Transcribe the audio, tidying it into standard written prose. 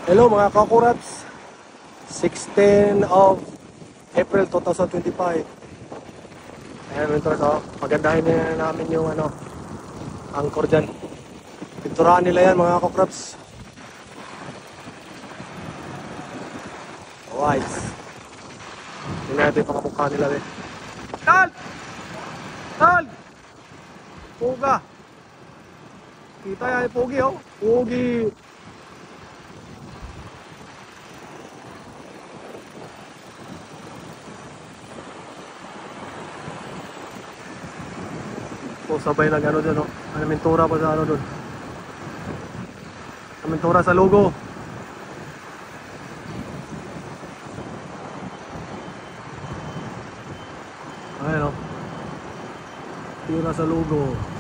Hello mga kakurats, 16 of April 2025. Ayan, winters, pagandahin na namin yung angkor dyan. Pinturahan nila yan mga kakurats. Wise. Hindi natin yung pakamukha nila eh. Tal! Tal! Puga! Kita yan yung pugi oh. Pugi! O sabay nag dyan oh. Mintura pa sa dun. Mintura sa logo. Ayan oh. Tira sa logo.